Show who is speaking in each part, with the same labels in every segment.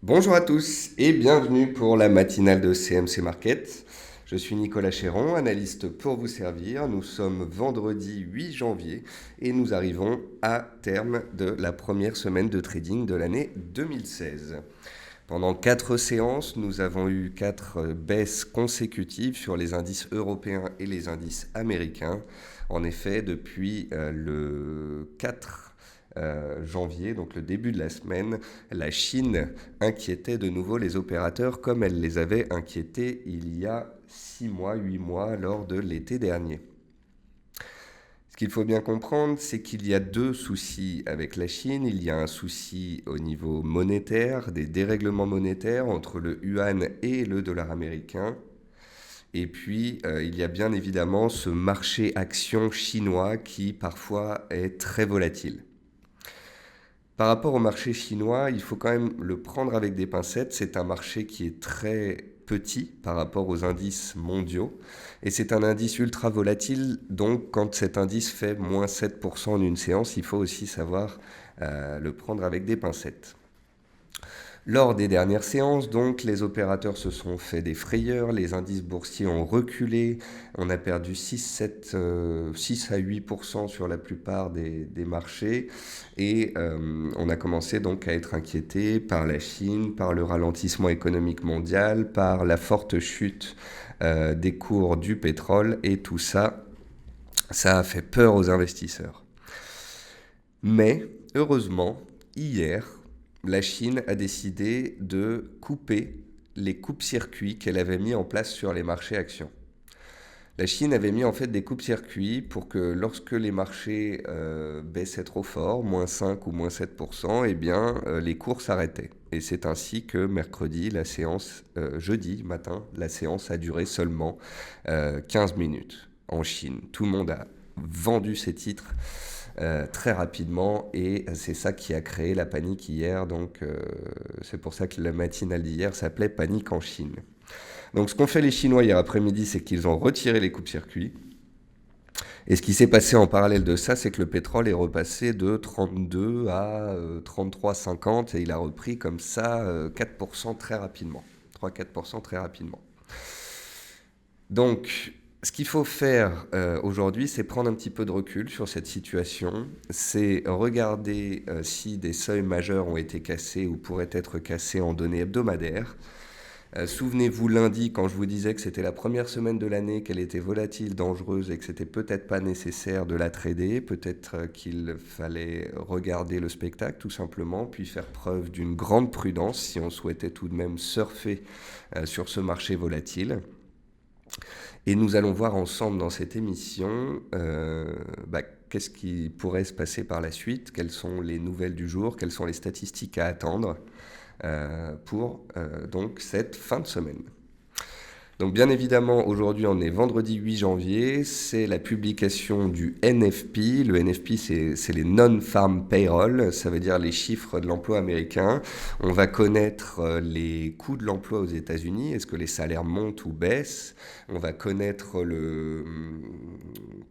Speaker 1: Bonjour à tous et bienvenue pour la matinale de CMC Market. Je suis Nicolas Chéron, analyste pour vous servir. Nous sommes vendredi 8 janvier et nous arrivons à terme de la première semaine de trading de l'année 2016. Pendant 4 séances, nous avons eu 4 baisses consécutives sur les indices européens et les indices américains. En effet, depuis le 4 janvier, donc le début de la semaine, la Chine inquiétait de nouveau les opérateurs comme elle les avait inquiétés il y a 6 mois, 8 mois lors de l'été dernier. Ce qu'il faut bien comprendre, c'est qu'il y a deux soucis avec la Chine. Il y a un souci au niveau monétaire, des dérèglements monétaires entre le yuan et le dollar américain. Et puis, il y a bien évidemment ce marché action chinois qui parfois est très volatile. Par rapport au marché chinois, il faut quand même le prendre avec des pincettes. C'est un marché qui est très petit par rapport aux indices mondiaux. Et c'est un indice ultra volatile. Donc, quand cet indice fait moins 7% en une séance, il faut aussi savoir le prendre avec des pincettes. Lors des dernières séances, donc, les opérateurs se sont fait des frayeurs, les indices boursiers ont reculé, on a perdu 6 à 8% sur la plupart des marchés et on a commencé donc à être inquiété par la Chine, par le ralentissement économique mondial, par la forte chute des cours du pétrole et tout ça, ça a fait peur aux investisseurs. Mais heureusement, hier, la Chine a décidé de couper les coupes-circuits qu'elle avait mis en place sur les marchés actions. La Chine avait mis en fait des coupes-circuits pour que lorsque les marchés baissaient trop fort, moins 5 ou moins 7%, eh bien, les cours s'arrêtaient. Et c'est ainsi que mercredi, jeudi matin, la séance a duré seulement 15 minutes en Chine. Tout le monde a vendu ses titres très rapidement et c'est ça qui a créé la panique hier. Donc c'est pour ça que la matinale d'hier s'appelait Panique en Chine. Donc ce qu'ont fait les Chinois hier après-midi, c'est qu'ils ont retiré les coupes-circuits. Et ce qui s'est passé en parallèle de ça, c'est que le pétrole est repassé de 32 à 33,50 et il a repris comme ça 4% très rapidement. 3-4% très rapidement. Donc, ce qu'il faut faire aujourd'hui, c'est prendre un petit peu de recul sur cette situation. C'est regarder si des seuils majeurs ont été cassés ou pourraient être cassés en données hebdomadaires. Souvenez-vous lundi quand je vous disais que c'était la première semaine de l'année, qu'elle était volatile, dangereuse et que c'était peut-être pas nécessaire de la trader, peut-être qu'il fallait regarder le spectacle tout simplement, puis faire preuve d'une grande prudence si on souhaitait tout de même surfer sur ce marché volatile. Et nous allons voir ensemble dans cette émission qu'est-ce qui pourrait se passer par la suite, quelles sont les nouvelles du jour, quelles sont les statistiques à attendre pour donc cette fin de semaine. Donc bien évidemment, aujourd'hui on est vendredi 8 janvier, c'est la publication du NFP. Le NFP c'est les Non-Farm Payroll, ça veut dire les chiffres de l'emploi américain. On va connaître les coûts de l'emploi aux États-Unis, est-ce que les salaires montent ou baissent. On va connaître le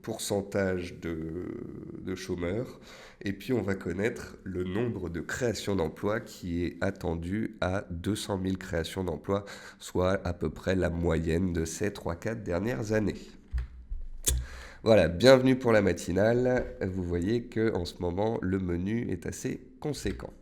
Speaker 1: pourcentage de chômeurs. Et puis on va connaître le nombre de créations d'emplois qui est attendu à 200 000 créations d'emplois, soit à peu près la moyenne de ces 3-4 dernières années. Voilà, bienvenue pour la matinale. Vous voyez qu'en ce moment, le menu est assez conséquent.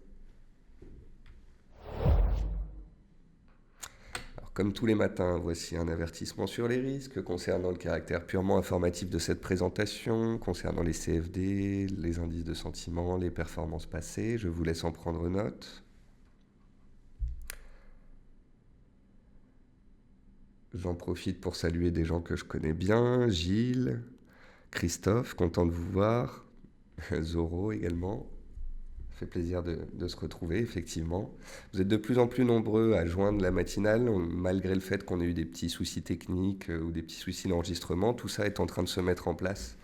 Speaker 1: Comme tous les matins, voici un avertissement sur les risques concernant le caractère purement informatif de cette présentation, concernant les CFD, les indices de sentiment, les performances passées. Je vous laisse en prendre note. J'en profite pour saluer des gens que je connais bien, Gilles, Christophe, content de vous voir, Zoro également. Ça fait plaisir de se retrouver, effectivement. Vous êtes de plus en plus nombreux à joindre la matinale, malgré le fait qu'on ait eu des petits soucis techniques ou des petits soucis d'enregistrement. Tout ça est en train de se mettre en place.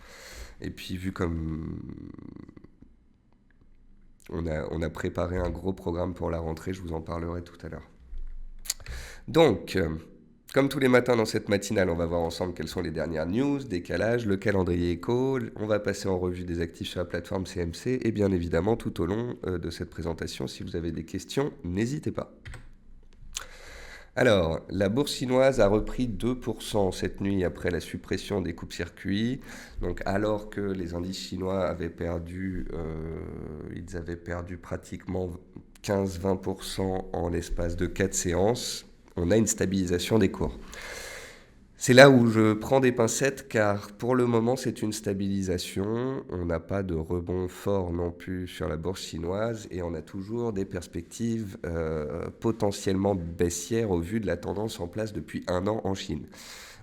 Speaker 1: Et puis, vu comme on a préparé un gros programme pour la rentrée, je vous en parlerai tout à l'heure. Donc, Comme tous les matins dans cette matinale, on va voir ensemble quelles sont les dernières news, décalages, le calendrier éco. On va passer en revue des actifs sur la plateforme CMC et bien évidemment tout au long de cette présentation, si vous avez des questions, n'hésitez pas. Alors, la bourse chinoise a repris 2% cette nuit après la suppression des coupes-circuits. Donc, alors que les indices chinois ils avaient perdu pratiquement 15-20% en l'espace de 4 séances, on a une stabilisation des cours. C'est là où je prends des pincettes car pour le moment c'est une stabilisation, on n'a pas de rebond fort non plus sur la bourse chinoise et on a toujours des perspectives potentiellement baissières au vu de la tendance en place depuis 1 an en Chine.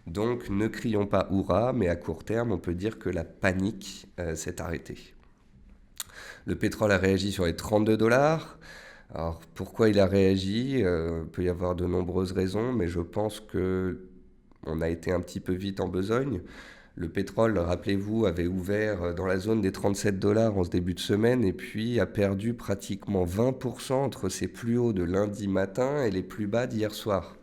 Speaker 1: Donc ne crions pas hurrah, mais à court terme on peut dire que la panique s'est arrêtée. Le pétrole a réagi sur les 32 dollars. Alors pourquoi il a réagi Il peut y avoir de nombreuses raisons, mais je pense que on a été un petit peu vite en besogne. Le pétrole, rappelez-vous, avait ouvert dans la zone des 37 dollars en ce début de semaine et puis a perdu pratiquement 20% entre ses plus hauts de lundi matin et les plus bas d'hier soir.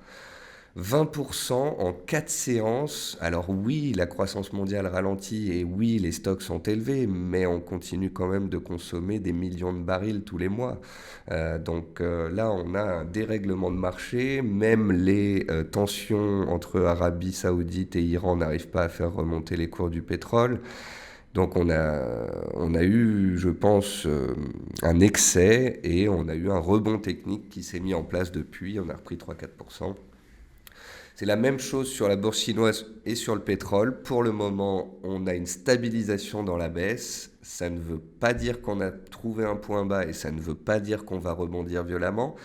Speaker 1: 20% en 4 séances. Alors oui, la croissance mondiale ralentit et oui, les stocks sont élevés, mais on continue quand même de consommer des millions de barils tous les mois. Là, on a un dérèglement de marché. Même les tensions entre Arabie Saoudite et Iran n'arrivent pas à faire remonter les cours du pétrole. Donc on a eu, je pense, un excès et on a eu un rebond technique qui s'est mis en place depuis. On a repris 3-4%. C'est la même chose sur la bourse chinoise et sur le pétrole. Pour le moment, on a une stabilisation dans la baisse. Ça ne veut pas dire qu'on a trouvé un point bas et ça ne veut pas dire qu'on va rebondir violemment.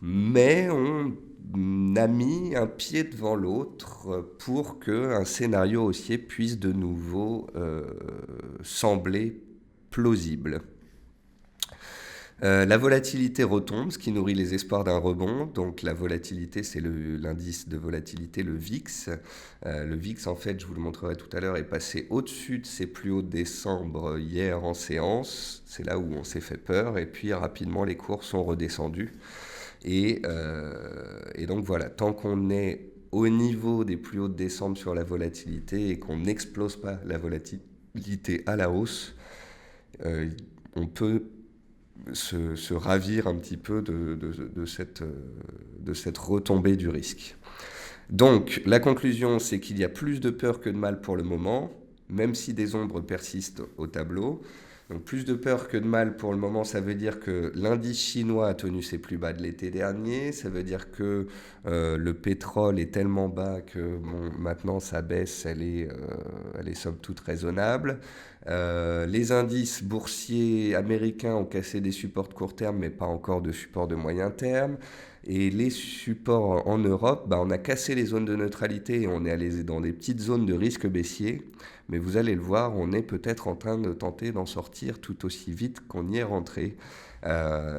Speaker 1: Mais on a mis un pied devant l'autre pour qu'un scénario haussier puisse de nouveau sembler plausible. La volatilité retombe, ce qui nourrit les espoirs d'un rebond. Donc la volatilité, c'est l'indice de volatilité, le VIX. Le VIX, en fait, je vous le montrerai tout à l'heure, est passé au-dessus de ses plus hauts de décembre hier en séance. C'est là où on s'est fait peur. Et puis rapidement, les cours sont redescendus. Et donc voilà, tant qu'on est au niveau des plus hauts de décembre sur la volatilité et qu'on n'explose pas la volatilité à la hausse, on peut se ravir un petit peu de cette retombée du risque. Donc, la conclusion, c'est qu'il y a plus de peur que de mal pour le moment, même si des ombres persistent au tableau. Donc, plus de peur que de mal pour le moment, ça veut dire que l'indice chinois a tenu ses plus bas de l'été dernier. Ça veut dire que le pétrole est tellement bas que maintenant sa baisse, elle est somme toute raisonnable. Les indices boursiers américains ont cassé des supports de court terme, mais pas encore de supports de moyen terme. Et les supports en Europe, on a cassé les zones de neutralité et on est allé dans des petites zones de risque baissier. Mais vous allez le voir, on est peut-être en train de tenter d'en sortir tout aussi vite qu'on y est rentré.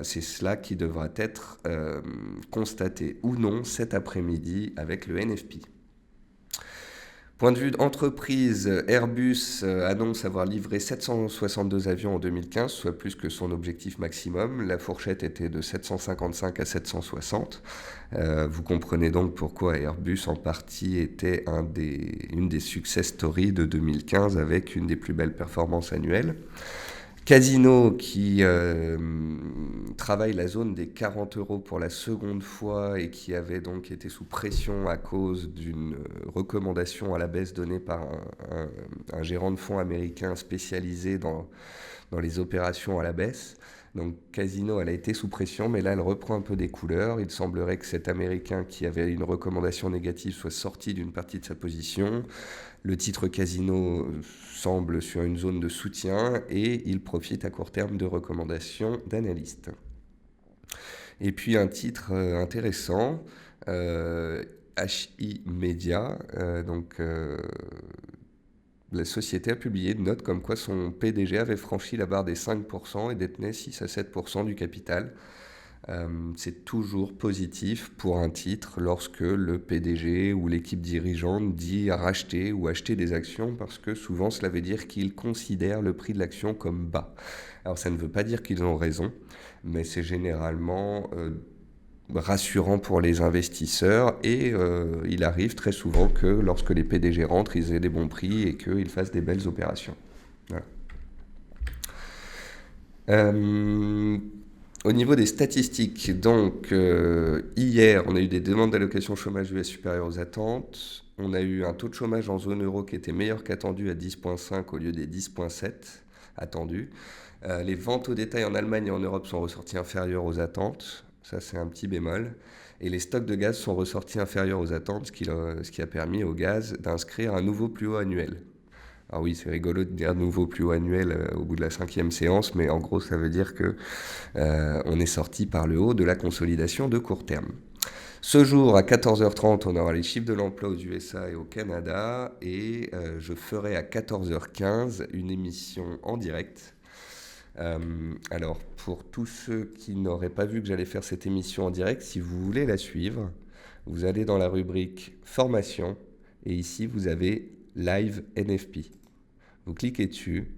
Speaker 1: C'est cela qui devra être constaté ou non cet après-midi avec le NFP. Point de vue d'entreprise, Airbus annonce avoir livré 762 avions en 2015, soit plus que son objectif maximum. La fourchette était de 755 à 760. Vous comprenez donc pourquoi Airbus en partie était une des success stories de 2015 avec une des plus belles performances annuelles. Casino qui travaille la zone des 40 euros pour la seconde fois et qui avait donc été sous pression à cause d'une recommandation à la baisse donnée par un gérant de fonds américain spécialisé dans les opérations à la baisse. Donc Casino, elle a été sous pression, mais là elle reprend un peu des couleurs. Il semblerait que cet Américain qui avait une recommandation négative soit sorti d'une partie de sa position. Le titre Casino semble sur une zone de soutien et il profite à court terme de recommandations d'analystes. Et puis un titre intéressant, HI Media, la société a publié une note comme quoi son PDG avait franchi la barre des 5% et détenait 6 à 7% du capital. C'est toujours positif pour un titre lorsque le PDG ou l'équipe dirigeante dit racheter ou acheter des actions parce que souvent cela veut dire qu'ils considèrent le prix de l'action comme bas. Alors ça ne veut pas dire qu'ils ont raison, mais c'est généralement rassurant pour les investisseurs et il arrive très souvent que lorsque les PDG rentrent, ils aient des bons prix et qu'ils fassent des belles opérations. Voilà. Au niveau des statistiques, donc hier, on a eu des demandes d'allocation chômage US supérieures aux attentes. On a eu un taux de chômage en zone euro qui était meilleur qu'attendu à 10,5 au lieu des 10,7 attendus. Les ventes au détail en Allemagne et en Europe sont ressorties inférieures aux attentes. Ça, c'est un petit bémol. Et les stocks de gaz sont ressortis inférieurs aux attentes, ce qui a permis au gaz d'inscrire un nouveau plus haut annuel. Alors oui, c'est rigolo de dire nouveau plus haut annuel au bout de la 5e séance, mais en gros, ça veut dire que on est sorti par le haut de la consolidation de court terme. Ce jour, à 14h30, on aura les chiffres de l'emploi aux USA et au Canada, et je ferai à 14h15 une émission en direct. Alors, pour tous ceux qui n'auraient pas vu que j'allais faire cette émission en direct, si vous voulez la suivre, vous allez dans la rubrique formation, et ici, vous avez Live NFP. Vous cliquez dessus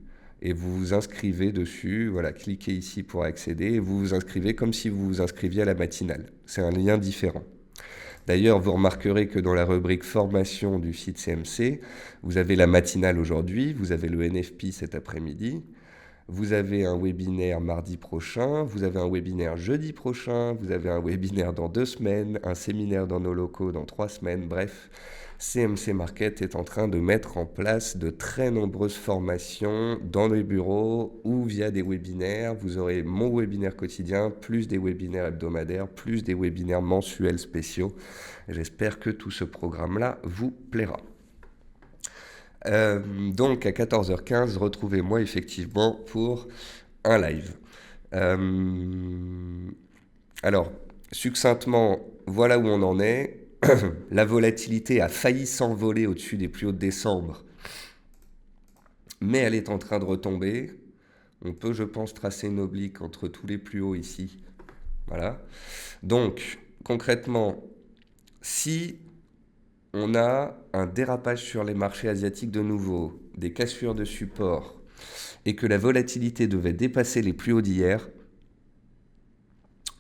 Speaker 1: et vous vous inscrivez dessus. Voilà, cliquez ici pour accéder et vous vous inscrivez comme si vous vous inscriviez à la matinale. C'est un lien différent. D'ailleurs, vous remarquerez que dans la rubrique formation du site CMC, vous avez la matinale aujourd'hui, vous avez le NFP cet après-midi, vous avez un webinaire mardi prochain, vous avez un webinaire jeudi prochain, vous avez un webinaire dans 2 semaines, un séminaire dans nos locaux dans 3 semaines, bref. CMC Market est en train de mettre en place de très nombreuses formations dans les bureaux ou via des webinaires. Vous aurez mon webinaire quotidien, plus des webinaires hebdomadaires, plus des webinaires mensuels spéciaux. J'espère que tout ce programme-là vous plaira. Donc à 14h15, retrouvez-moi effectivement pour un live. Alors, succinctement, voilà où on en est. La volatilité a failli s'envoler au-dessus des plus hauts de décembre, mais elle est en train de retomber. On peut, je pense, tracer une oblique entre tous les plus hauts ici. Voilà. Donc, concrètement, si on a un dérapage sur les marchés asiatiques de nouveau, des cassures de support, et que la volatilité devait dépasser les plus hauts d'hier,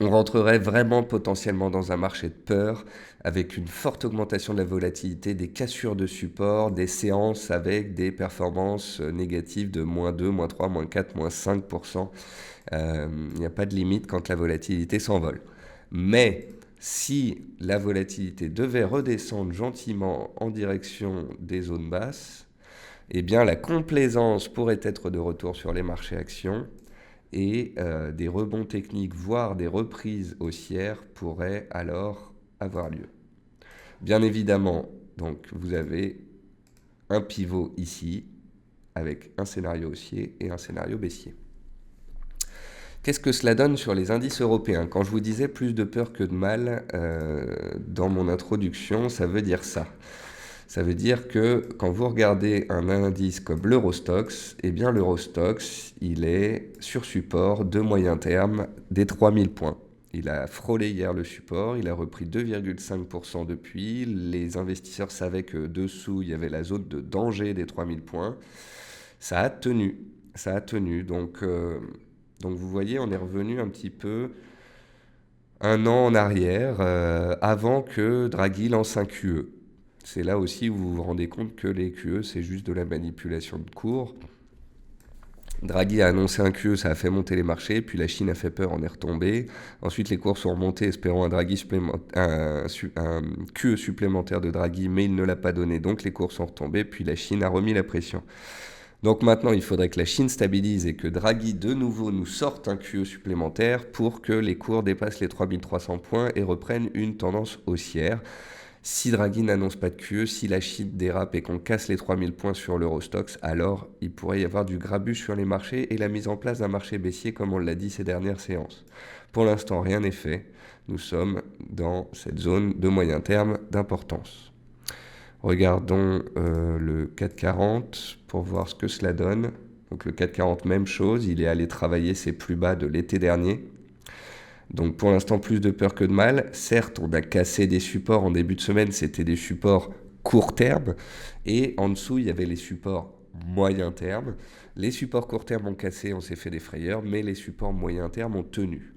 Speaker 1: on rentrerait vraiment potentiellement dans un marché de peur avec une forte augmentation de la volatilité, des cassures de support, des séances avec des performances négatives de -2, -3, -4, -5%. Il n'y a pas de limite quand la volatilité s'envole. Mais si la volatilité devait redescendre gentiment en direction des zones basses, eh bien la complaisance pourrait être de retour sur les marchés actions et des rebonds techniques, voire des reprises haussières pourraient alors avoir lieu. Bien évidemment, donc vous avez un pivot ici avec un scénario haussier et un scénario baissier. Qu'est-ce que cela donne sur les indices européens? Quand je vous disais plus de peur que de mal dans mon introduction, ça veut dire ça. Ça veut dire que quand vous regardez un indice comme l'Eurostoxx, eh bien l'Eurostoxx, il est sur support de moyen terme des 3000 points. Il a frôlé hier le support, il a repris 2,5% depuis. Les investisseurs savaient que dessous, il y avait la zone de danger des 3000 points. Ça a tenu. Donc vous voyez, on est revenu un petit peu un an en arrière, avant que Draghi lance un QE. C'est là aussi où vous vous rendez compte que les QE, c'est juste de la manipulation de cours. Draghi a annoncé un QE, ça a fait monter les marchés, puis la Chine a fait peur, on est retombé. Ensuite, les cours sont remontés, espérant un QE supplémentaire de Draghi, mais il ne l'a pas donné, donc les cours sont retombés, puis la Chine a remis la pression. Donc maintenant, il faudrait que la Chine stabilise et que Draghi, de nouveau, nous sorte un QE supplémentaire pour que les cours dépassent les 3300 points et reprennent une tendance haussière. Si Draghi n'annonce pas de QE, si la Chine dérape et qu'on casse les 3000 points sur l'Eurostoxx, alors il pourrait y avoir du grabuge sur les marchés et la mise en place d'un marché baissier comme on l'a dit ces dernières séances. Pour l'instant, rien n'est fait. Nous sommes dans cette zone de moyen terme d'importance. Regardons le CAC 40 pour voir ce que cela donne. Donc le CAC 40, même chose, il est allé travailler ses plus bas de l'été dernier. Donc pour l'instant, plus de peur que de mal. Certes, on a cassé des supports en début de semaine, c'était des supports court terme. Et en dessous, il y avait les supports moyen terme. Les supports court terme ont cassé, on s'est fait des frayeurs, mais les supports moyen terme ont tenu.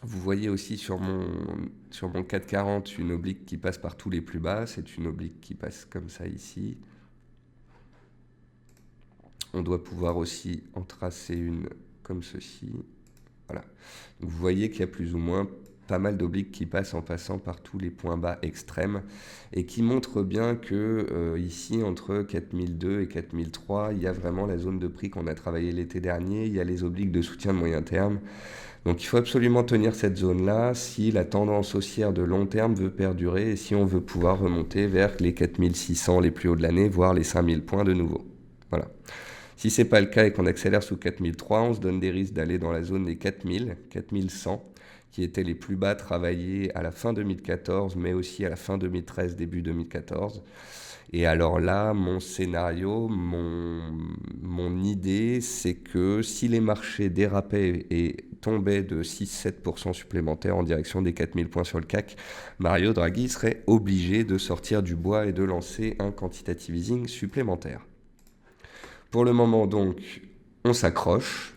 Speaker 1: Vous voyez aussi sur mon 440 une oblique qui passe par tous les plus bas. C'est une oblique qui passe comme ça ici. On doit pouvoir aussi en tracer une comme ceci. Voilà. Donc vous voyez qu'il y a plus ou moins pas mal d'obliques qui passent en passant par tous les points bas extrêmes et qui montrent bien que ici, entre 4002 et 4003, il y a vraiment la zone de prix qu'on a travaillé l'été dernier. Il y a les obliques de soutien de moyen terme. Donc il faut absolument tenir cette zone-là si la tendance haussière de long terme veut perdurer et si on veut pouvoir remonter vers les 4600 les plus hauts de l'année, voire les 5000 points de nouveau. Voilà. Si ce n'est pas le cas et qu'on accélère sous 4003, on se donne des risques d'aller dans la zone des 4000, 4100, qui étaient les plus bas travaillés à la fin 2014, mais aussi à la fin 2013, début 2014. Et alors là, mon scénario, mon idée, c'est que si les marchés dérapaient et tombaient de 6-7% supplémentaires en direction des 4000 points sur le CAC, Mario Draghi serait obligé de sortir du bois et de lancer un quantitative easing supplémentaire. Pour le moment, donc, on s'accroche.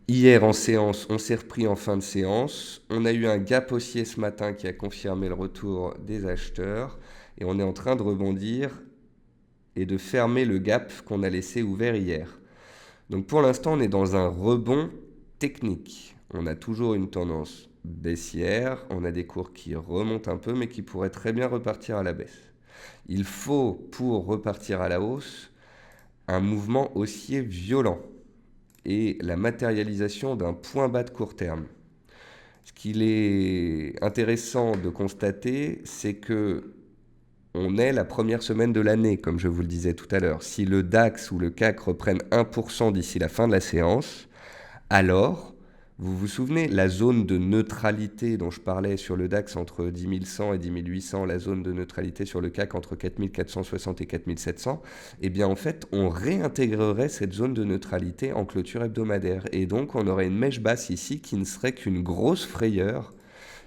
Speaker 1: Hier en séance, on s'est repris en fin de séance. On a eu un gap haussier ce matin qui a confirmé le retour des acheteurs. Et on est en train de rebondir et de fermer le gap qu'on a laissé ouvert hier. Donc pour l'instant, on est dans un rebond technique. On a toujours une tendance baissière. On a des cours qui remontent un peu, mais qui pourraient très bien repartir à la baisse. Il faut, pour repartir à la hausse, un mouvement haussier violent et la matérialisation d'un point bas de court terme. Ce qu'il est intéressant de constater, c'est que on est la première semaine de l'année, comme je vous le disais tout à l'heure. Si le DAX ou le CAC reprennent 1% d'ici la fin de la séance, alors, vous vous souvenez, la zone de neutralité dont je parlais sur le DAX entre 10 100 et 10 800, la zone de neutralité sur le CAC entre 4 460 et 4 700, eh bien en fait, on réintégrerait cette zone de neutralité en clôture hebdomadaire. Et donc, on aurait une mèche basse ici qui ne serait qu'une grosse frayeur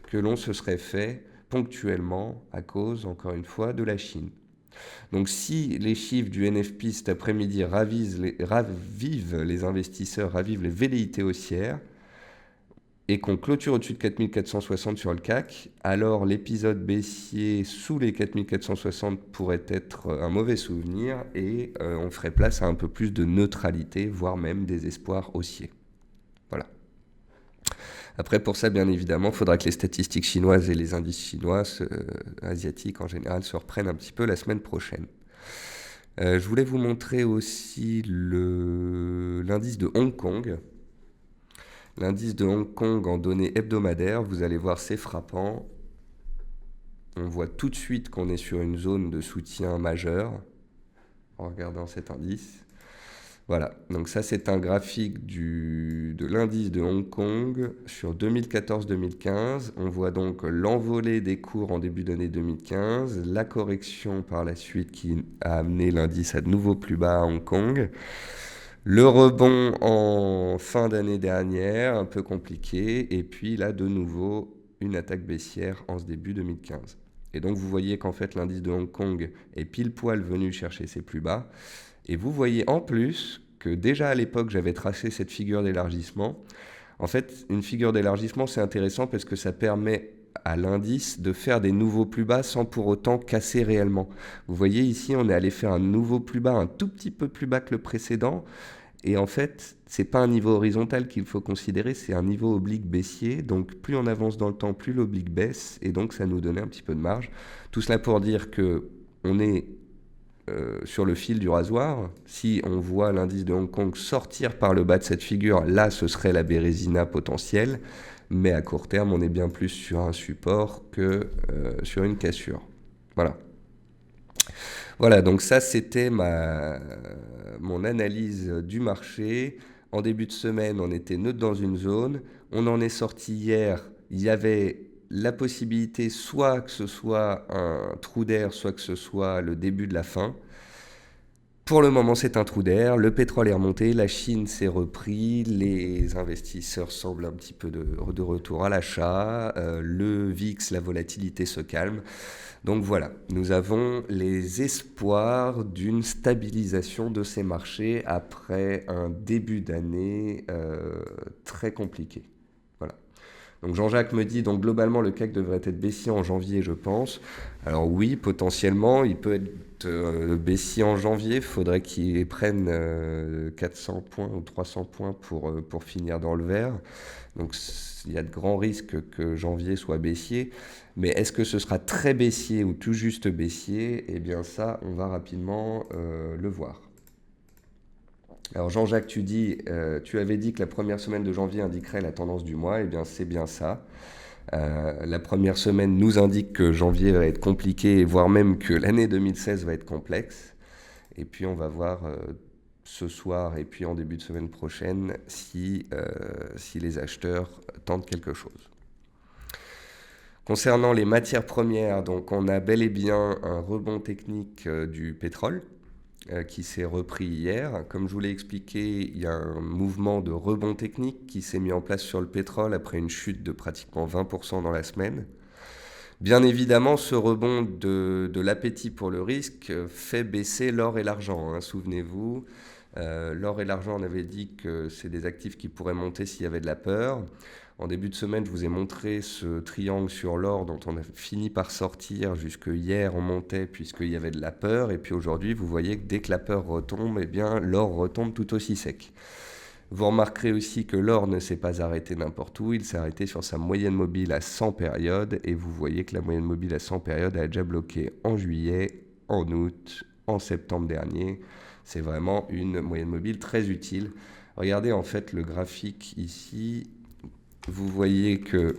Speaker 1: que l'on se serait fait ponctuellement à cause, encore une fois, de la Chine. Donc si les chiffres du NFP cet après-midi ravivent les investisseurs, ravivent les velléités haussières, et qu'on clôture au-dessus de 4460 sur le CAC, alors l'épisode baissier sous les 4460 pourrait être un mauvais souvenir et on ferait place à un peu plus de neutralité, voire même des espoirs haussiers. Voilà. Après, pour ça, bien évidemment, il faudra que les statistiques chinoises et les indices chinois, asiatiques en général, se reprennent un petit peu la semaine prochaine. Je voulais vous montrer aussi l'indice de Hong Kong. L'indice de Hong Kong en données hebdomadaires, vous allez voir, c'est frappant. On voit tout de suite qu'on est sur une zone de soutien majeur en regardant cet indice. Voilà, donc ça c'est un graphique de l'indice de Hong Kong sur 2014-2015. On voit donc l'envolée des cours en début d'année 2015, la correction par la suite qui a amené l'indice à de nouveau plus bas à Hong Kong, le rebond en fin d'année dernière, un peu compliqué, et puis là de nouveau une attaque baissière en ce début 2015. Et donc vous voyez qu'en fait l'indice de Hong Kong est pile poil venu chercher ses plus bas. Et vous voyez en plus que déjà à l'époque, j'avais tracé cette figure d'élargissement. En fait, une figure d'élargissement, c'est intéressant parce que ça permet à l'indice de faire des nouveaux plus bas sans pour autant casser réellement. Vous voyez ici, on est allé faire un nouveau plus bas, un tout petit peu plus bas que le précédent. Et en fait, c'est pas un niveau horizontal qu'il faut considérer, c'est un niveau oblique baissier. Donc plus on avance dans le temps, plus l'oblique baisse. Et donc ça nous donnait un petit peu de marge. Tout cela pour dire que on est sur le fil du rasoir. Si on voit l'indice de Hong Kong sortir par le bas de cette figure, là ce serait la bérésina potentielle, mais à court terme on est bien plus sur un support que sur une cassure. Voilà, donc ça c'était mon analyse du marché. En début de semaine, on était neutre dans une zone. On en est sorti hier. Il y avait la possibilité soit que ce soit un trou d'air, soit que ce soit le début de la fin. Pour le moment, c'est un trou d'air. Le pétrole est remonté, la Chine s'est repris, les investisseurs semblent un petit peu de retour à l'achat, le VIX, la volatilité se calme. Donc voilà, nous avons les espoirs d'une stabilisation de ces marchés après un début d'année très compliqué. Voilà. Donc Jean-Jacques me dit, donc globalement le CAC devrait être baissier en janvier, je pense. Alors oui, potentiellement, il peut être baissier en janvier. Il faudrait qu'il prenne 400 points ou 300 points pour finir dans le vert. Donc il y a de grands risques que janvier soit baissier. Mais est-ce que ce sera très baissier ou tout juste baissier? Eh bien ça, on va rapidement le voir. Alors Jean-Jacques, tu avais dit que la première semaine de janvier indiquerait la tendance du mois. Eh bien c'est bien ça. La première semaine nous indique que janvier va être compliqué, voire même que l'année 2016 va être complexe. Et puis on va voir ce soir et puis en début de semaine prochaine si les acheteurs tentent quelque chose. Concernant les matières premières, donc on a bel et bien un rebond technique du pétrole qui s'est repris hier. Comme je vous l'ai expliqué, il y a un mouvement de rebond technique qui s'est mis en place sur le pétrole après une chute de pratiquement 20% dans la semaine. Bien évidemment, ce rebond de l'appétit pour le risque fait baisser l'or et l'argent, hein, souvenez-vous. L'or et l'argent, on avait dit que c'est des actifs qui pourraient monter s'il y avait de la peur. En début de semaine, je vous ai montré ce triangle sur l'or dont on a fini par sortir. Jusque hier, on montait puisqu'il y avait de la peur. Et puis aujourd'hui, vous voyez que dès que la peur retombe, eh bien, l'or retombe tout aussi sec. Vous remarquerez aussi que l'or ne s'est pas arrêté n'importe où. Il s'est arrêté sur sa moyenne mobile à 100 périodes. Et vous voyez que la moyenne mobile à 100 périodes a déjà bloqué en juillet, en août, en septembre dernier. C'est vraiment une moyenne mobile très utile. Regardez en fait le graphique ici. Vous voyez que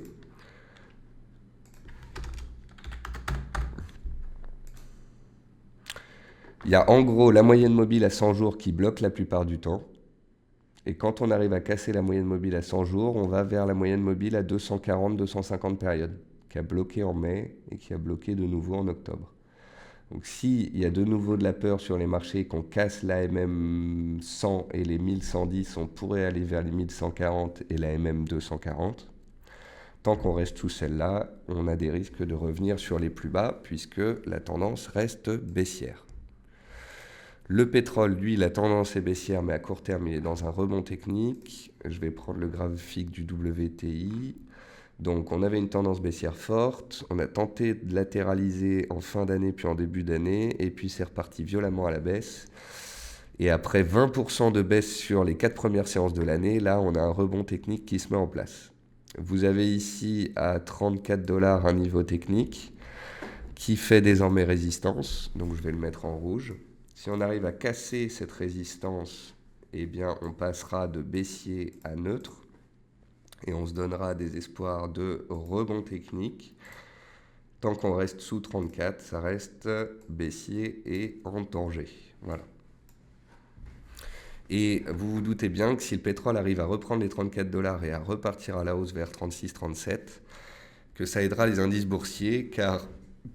Speaker 1: il y a en gros la moyenne mobile à 100 jours qui bloque la plupart du temps. Et quand on arrive à casser la moyenne mobile à 100 jours, on va vers la moyenne mobile à 240-250 périodes, qui a bloqué en mai et qui a bloqué de nouveau en octobre. Donc s'il y a de nouveau de la peur sur les marchés, qu'on casse l'AMM 100 et les 1110, on pourrait aller vers les 1140 et l'AMM 240. Tant qu'on reste sous celle-là, on a des risques de revenir sur les plus bas puisque la tendance reste baissière. Le pétrole, lui, la tendance est baissière, mais à court terme, il est dans un rebond technique. Je vais prendre le graphique du WTI. Donc on avait une tendance baissière forte, on a tenté de latéraliser en fin d'année puis en début d'année, et puis c'est reparti violemment à la baisse. Et après 20% de baisse sur les 4 premières séances de l'année, là on a un rebond technique qui se met en place. Vous avez ici à 34 $ un niveau technique qui fait désormais résistance, donc je vais le mettre en rouge. Si on arrive à casser cette résistance, eh bien on passera de baissier à neutre. Et on se donnera des espoirs de rebond technique. Tant qu'on reste sous 34, ça reste baissier et en danger. Voilà. Et vous vous doutez bien que si le pétrole arrive à reprendre les 34 $ et à repartir à la hausse vers 36-37, que ça aidera les indices boursiers, car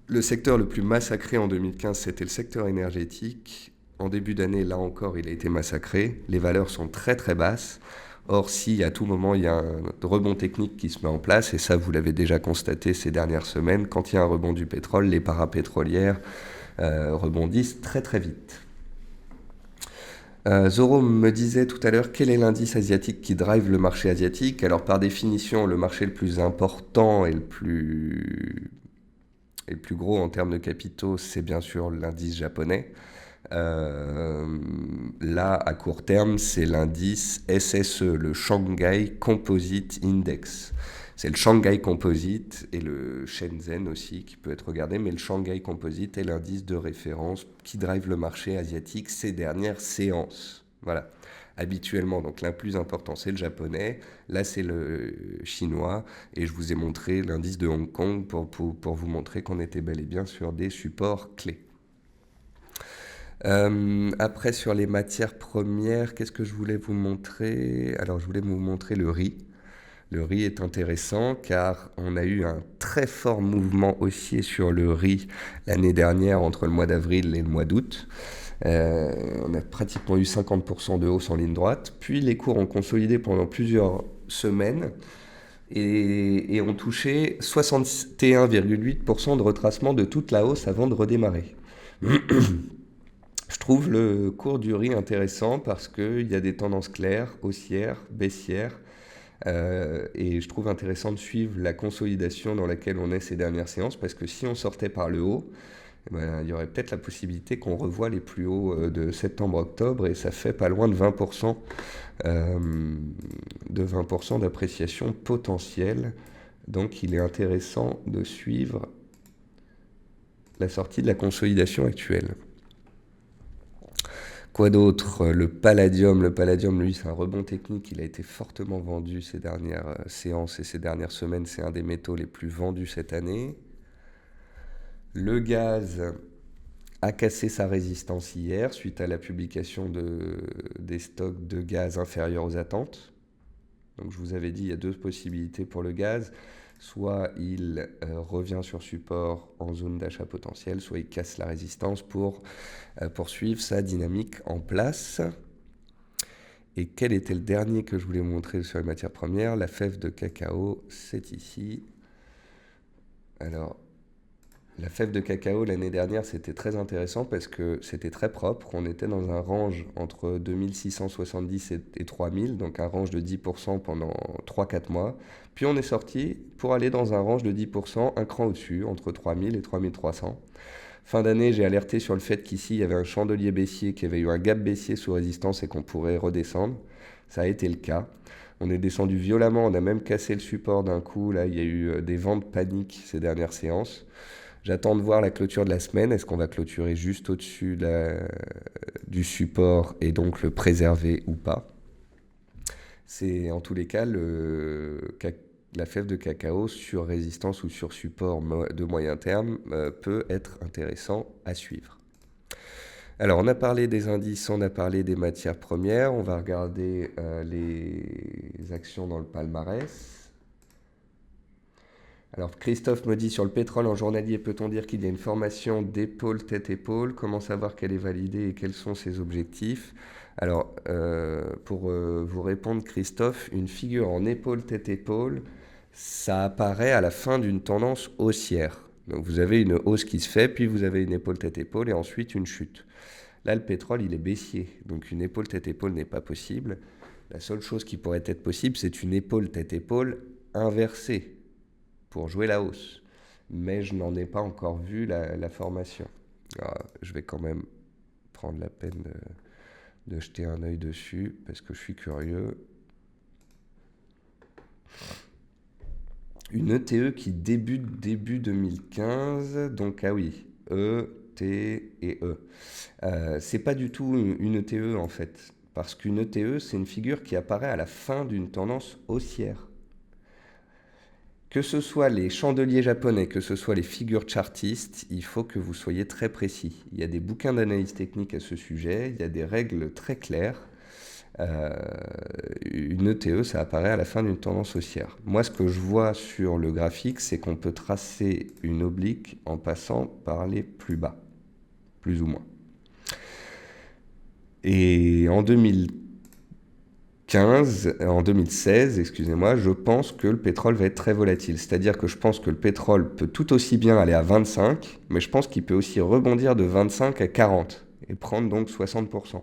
Speaker 1: le secteur le plus massacré en 2015, c'était le secteur énergétique. En début d'année, là encore, il a été massacré. Les valeurs sont très très basses. Or, si à tout moment il y a un rebond technique qui se met en place, et ça vous l'avez déjà constaté ces dernières semaines, quand il y a un rebond du pétrole, les parapétrolières rebondissent très très vite. Zoro me disait tout à l'heure quel est l'indice asiatique qui drive le marché asiatique. Alors par définition, le marché le plus important et le plus gros en termes de capitaux, c'est bien sûr l'indice japonais. Là, à court terme, c'est l'indice SSE, le Shanghai Composite Index. C'est le Shanghai Composite et le Shenzhen aussi qui peut être regardé, mais le Shanghai Composite est l'indice de référence qui drive le marché asiatique ces dernières séances. Voilà. Habituellement, donc l'un plus important, c'est le japonais. Là, c'est le chinois. Et je vous ai montré l'indice de Hong Kong pour vous montrer qu'on était bel et bien sur des supports clés. Après, sur les matières premières, qu'est-ce que je voulais vous montrer? Alors, je voulais vous montrer le riz. Le riz est intéressant car on a eu un très fort mouvement haussier sur le riz l'année dernière entre le mois d'avril et le mois d'août. On a pratiquement eu 50% de hausse en ligne droite. Puis les cours ont consolidé pendant plusieurs semaines et ont touché 61,8% de retracement de toute la hausse avant de redémarrer. Je trouve le cours du riz intéressant parce qu'il y a des tendances claires, haussières, baissières, Et je trouve intéressant de suivre la consolidation dans laquelle on est ces dernières séances, parce que si on sortait par le haut, eh ben, il y aurait peut-être la possibilité qu'on revoie les plus hauts de septembre-octobre, et ça fait pas loin de 20%, d'appréciation potentielle. Donc il est intéressant de suivre la sortie de la consolidation actuelle. Quoi d'autre? Le palladium. Le palladium, lui, c'est un rebond technique. Il a été fortement vendu ces dernières séances et ces dernières semaines. C'est un des métaux les plus vendus cette année. Le gaz a cassé sa résistance hier suite à la publication des stocks de gaz inférieurs aux attentes. Donc je vous avais dit, il y a deux possibilités pour le gaz. Soit il revient sur support en zone d'achat potentiel, soit il casse la résistance pour poursuivre sa dynamique en place. Et quel était le dernier que je voulais vous montrer sur les matières premières? La fève de cacao, c'est ici. Alors, la fève de cacao, l'année dernière, c'était très intéressant parce que c'était très propre. On était dans un range entre 2670 et 3000, donc un range de 10% pendant 3-4 mois. Puis on est sorti pour aller dans un range de 10%, un cran au-dessus, entre 3000 et 3300. Fin d'année, j'ai alerté sur le fait qu'ici, il y avait un chandelier baissier, qu'il y avait eu un gap baissier sous résistance et qu'on pourrait redescendre. Ça a été le cas. On est descendu violemment, on a même cassé le support d'un coup. Là, il y a eu des ventes paniques ces dernières séances. J'attends de voir la clôture de la semaine. Est-ce qu'on va clôturer juste au-dessus du support et donc le préserver ou pas? C'est en tous les cas la fève de cacao sur résistance ou sur support de moyen terme peut être intéressant à suivre. Alors, on a parlé des indices, on a parlé des matières premières. On va regarder les actions dans le palmarès. Alors, Christophe me dit sur le pétrole en journalier, peut-on dire qu'il y a une formation d'épaule, tête-épaule? Comment savoir qu'elle est validée et quels sont ses objectifs? Alors, pour vous répondre, Christophe, une figure en épaule, tête-épaule, ça apparaît à la fin d'une tendance haussière. Donc, vous avez une hausse qui se fait, puis vous avez une épaule, tête-épaule et ensuite une chute. Là, le pétrole, il est baissier, donc une épaule, tête-épaule n'est pas possible. La seule chose qui pourrait être possible, c'est une épaule, tête-épaule inversée pour jouer la hausse. Mais je n'en ai pas encore vu la formation. Alors, je vais quand même prendre la peine de jeter un œil dessus parce que je suis curieux. Une ETE qui débute début 2015, donc ah oui, E, T et E. C'est pas du tout une ETE en fait, parce qu'une ETE c'est une figure qui apparaît à la fin d'une tendance haussière. Que ce soit les chandeliers japonais, que ce soit les figures chartistes, il faut que vous soyez très précis. Il y a des bouquins d'analyse technique à ce sujet, il y a des règles très claires. Une ETE, ça apparaît à la fin d'une tendance haussière. Moi, ce que je vois sur le graphique, c'est qu'on peut tracer une oblique en passant par les plus bas, plus ou moins. Et en 2016, excusez-moi, je pense que le pétrole va être très volatile. C'est-à-dire que je pense que le pétrole peut tout aussi bien aller à 25, mais je pense qu'il peut aussi rebondir de 25 à 40 et prendre donc 60%.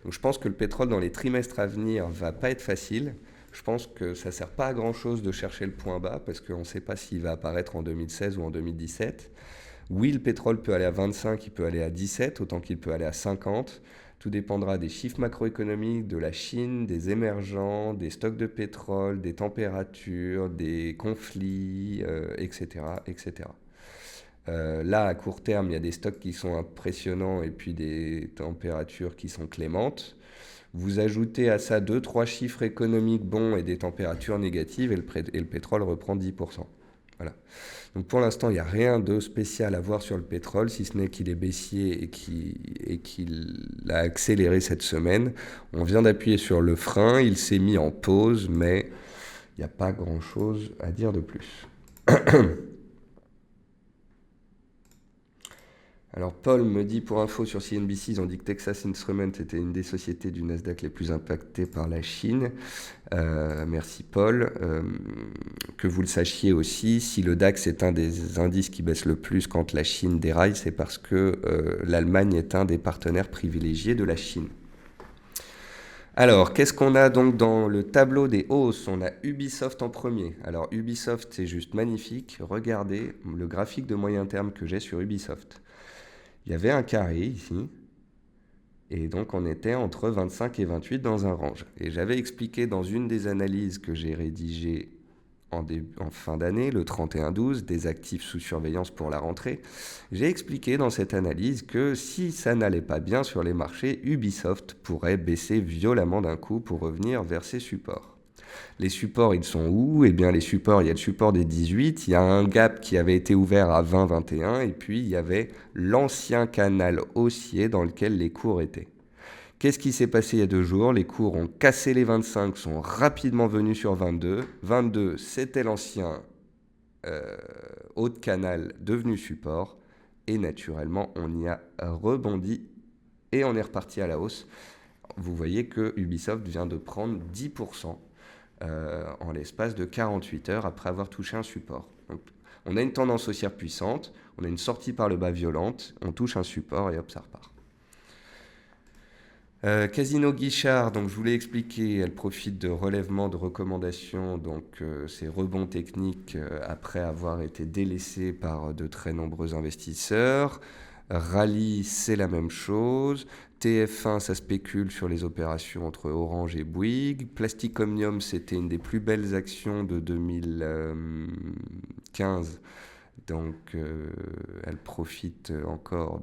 Speaker 1: Donc je pense que le pétrole dans les trimestres à venir va pas être facile. Je pense que ça sert pas à grand-chose de chercher le point bas parce qu'on ne sait pas s'il va apparaître en 2016 ou en 2017. Oui, le pétrole peut aller à 25, il peut aller à 17, autant qu'il peut aller à 50. Tout dépendra des chiffres macroéconomiques, de la Chine, des émergents, des stocks de pétrole, des températures, des conflits, etc., etc. Là, à court terme, il y a des stocks qui sont impressionnants et puis des températures qui sont clémentes. Vous ajoutez à ça 2-3 chiffres économiques bons et des températures négatives et le pétrole reprend 10%. Voilà. Donc pour l'instant, il n'y a rien de spécial à voir sur le pétrole, si ce n'est qu'il est baissier et qu'il a accéléré cette semaine. On vient d'appuyer sur le frein, il s'est mis en pause, mais il n'y a pas grand-chose à dire de plus. Alors Paul me dit pour info sur CNBC, ils ont dit que Texas Instruments était une des sociétés du Nasdaq les plus impactées par la Chine. Merci Paul. Que vous le sachiez aussi, si le DAX est un des indices qui baisse le plus quand la Chine déraille, c'est parce que l'Allemagne est un des partenaires privilégiés de la Chine. Alors, qu'est-ce qu'on a donc dans le tableau des hausses? On a Ubisoft en premier. Alors, Ubisoft, c'est juste magnifique. Regardez le graphique de moyen terme que j'ai sur Ubisoft. Il y avait un carré ici, et donc on était entre 25 et 28 dans un range. Et j'avais expliqué dans une des analyses que j'ai rédigées en fin d'année, le 31-12, des actifs sous surveillance pour la rentrée, j'ai expliqué dans cette analyse que si ça n'allait pas bien sur les marchés, Ubisoft pourrait baisser violemment d'un coup pour revenir vers ses supports. Les supports, ils sont où? Eh bien, les supports, il y a le support des 18, il y a un gap qui avait été ouvert à 20-21, et puis il y avait l'ancien canal haussier dans lequel les cours étaient. Qu'est-ce qui s'est passé il y a 2 jours? Les cours ont cassé les 25, sont rapidement venus sur 22. 22, c'était l'ancien haut de canal devenu support. Et naturellement, on y a rebondi et on est reparti à la hausse. Vous voyez que Ubisoft vient de prendre 10% en l'espace de 48 heures après avoir touché un support. Donc, on a une tendance haussière puissante, on a une sortie par le bas violente, on touche un support et hop, ça repart. Casino Guichard, donc je vous l'ai expliqué, elle profite de relèvements de recommandations, donc ces rebonds techniques après avoir été délaissés par de très nombreux investisseurs. Rallye, c'est la même chose. TF1, ça spécule sur les opérations entre Orange et Bouygues. Plastic Omnium, c'était une des plus belles actions de 2015. Donc, elle profite encore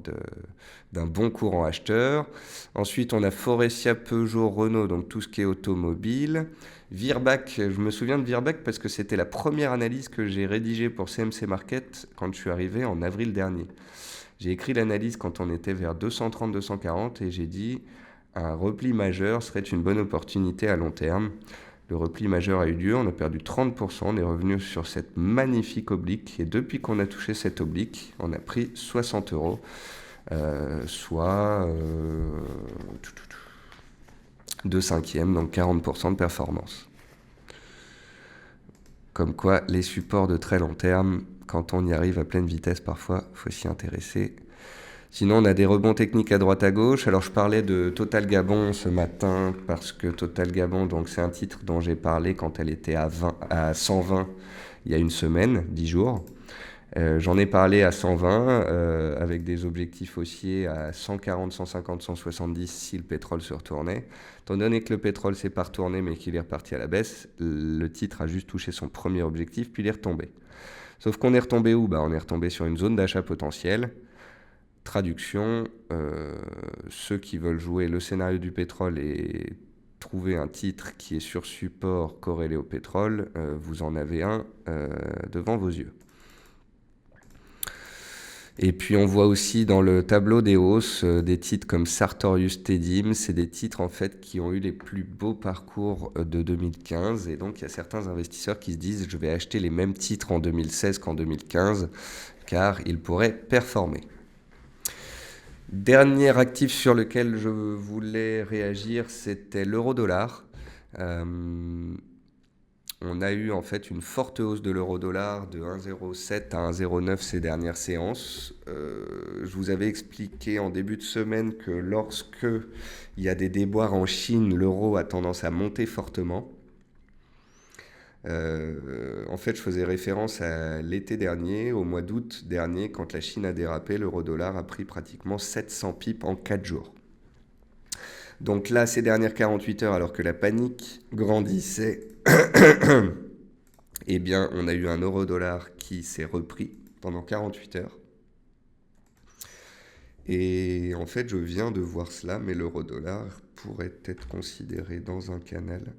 Speaker 1: d'un bon courant acheteur. Ensuite, on a Forestia, Peugeot, Renault, donc tout ce qui est automobile. Virbac, je me souviens de Virbac parce que c'était la première analyse que j'ai rédigée pour CMC Market quand je suis arrivé en avril dernier. J'ai écrit l'analyse quand on était vers 230-240 et j'ai dit un repli majeur serait une bonne opportunité à long terme. Le repli majeur a eu lieu, on a perdu 30%, on est revenu sur cette magnifique oblique et depuis qu'on a touché cette oblique, on a pris 60 euros, soit 2 cinquièmes, donc 40% de performance. Comme quoi, les supports de très long terme, quand on y arrive à pleine vitesse parfois, il faut s'y intéresser. Sinon, on a des rebonds techniques à droite à gauche. Alors, je parlais de Total Gabon ce matin parce que Total Gabon, donc c'est un titre dont j'ai parlé quand elle était à 120 il y a une semaine, 10 jours. J'en ai parlé à 120 avec des objectifs haussiers à 140, 150, 170 si le pétrole se retournait. Étant donné que le pétrole s'est pas retourné mais qu'il est reparti à la baisse, le titre a juste touché son premier objectif puis il est retombé. Sauf qu'on est retombé où? On est retombé sur une zone d'achat potentielle. Traduction, ceux qui veulent jouer le scénario du pétrole et trouver un titre qui est sur support corrélé au pétrole, vous en avez un devant vos yeux. Et puis on voit aussi dans le tableau des hausses des titres comme Sartorius Tedim, c'est des titres en fait qui ont eu les plus beaux parcours de 2015 et donc il y a certains investisseurs qui se disent je vais acheter les mêmes titres en 2016 qu'en 2015 car ils pourraient performer. Dernier actif sur lequel je voulais réagir, c'était l'euro-dollar. On a eu en fait une forte hausse de l'euro-dollar de 1,07 à 1,09 ces dernières séances. Je vous avais expliqué en début de semaine que lorsque il y a des déboires en Chine, l'euro a tendance à monter fortement. En fait, je faisais référence à l'été dernier, au mois d'août dernier, quand la Chine a dérapé, l'euro-dollar a pris pratiquement 700 pips en 4 jours. Donc là, ces dernières 48 heures, alors que la panique grandissait, eh bien, on a eu un euro-dollar qui s'est repris pendant 48 heures. Et en fait, je viens de voir cela, mais l'euro-dollar pourrait être considéré dans un canal.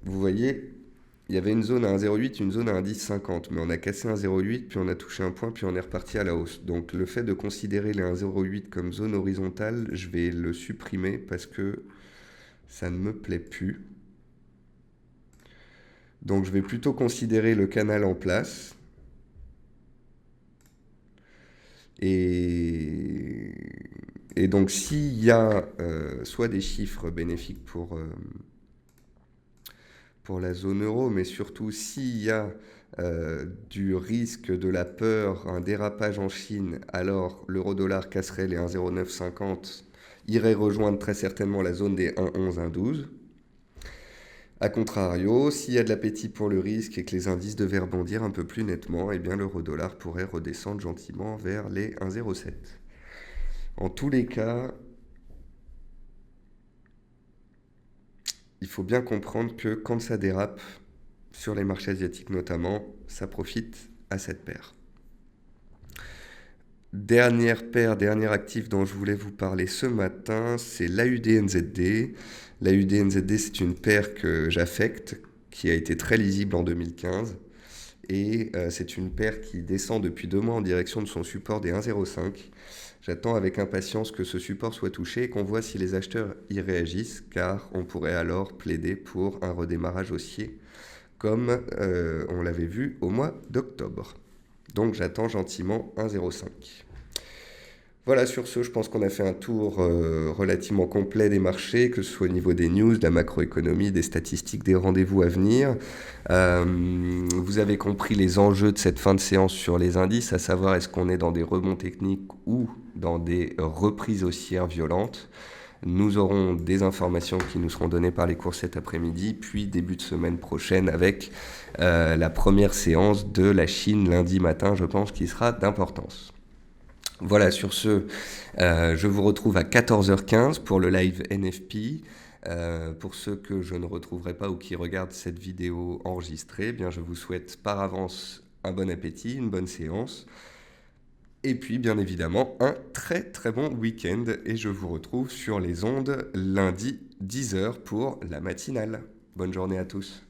Speaker 1: Vous voyez, il y avait une zone à 1,08, une zone à 1,1050, mais on a cassé 1,08, puis on a touché un point, puis on est reparti à la hausse. Donc le fait de considérer les 1,08 comme zone horizontale, je vais le supprimer parce que ça ne me plaît plus. Donc je vais plutôt considérer le canal en place. Et donc s'il y a soit des chiffres bénéfiques pour la zone euro, mais surtout s'il y a du risque de la peur, un dérapage en Chine, alors l'euro-dollar casserait les 1,0950, irait rejoindre très certainement la zone des 1,11, 1,12. A contrario, s'il y a de l'appétit pour le risque et que les indices devaient rebondir un peu plus nettement, eh bien l'euro-dollar pourrait redescendre gentiment vers les 1,07. En tous les cas, il faut bien comprendre que quand ça dérape, sur les marchés asiatiques notamment, ça profite à cette paire. Dernière paire, dernier actif dont je voulais vous parler ce matin, c'est l'AUD-NZD. L'AUD-NZD, c'est une paire que j'affecte, qui a été très lisible en 2015. Et c'est une paire qui descend depuis 2 mois en direction de son support des 1,05. J'attends avec impatience que ce support soit touché et qu'on voit si les acheteurs y réagissent, car on pourrait alors plaider pour un redémarrage haussier, comme on l'avait vu au mois d'octobre. Donc j'attends gentiment 1,05. Voilà, sur ce, je pense qu'on a fait un tour relativement complet des marchés, que ce soit au niveau des news, de la macroéconomie, des statistiques, des rendez-vous à venir. Vous avez compris les enjeux de cette fin de séance sur les indices, à savoir est-ce qu'on est dans des rebonds techniques ou dans des reprises haussières violentes. Nous aurons des informations qui nous seront données par les cours cet après-midi, puis début de semaine prochaine avec la première séance de la Chine lundi matin, je pense, qui sera d'importance. Voilà, sur ce, je vous retrouve à 14h15 pour le live NFP. Pour ceux que je ne retrouverai pas ou qui regardent cette vidéo enregistrée, eh bien, je vous souhaite par avance un bon appétit, une bonne séance. Et puis, bien évidemment, un très très bon week-end. Et je vous retrouve sur les ondes lundi 10h pour la matinale. Bonne journée à tous.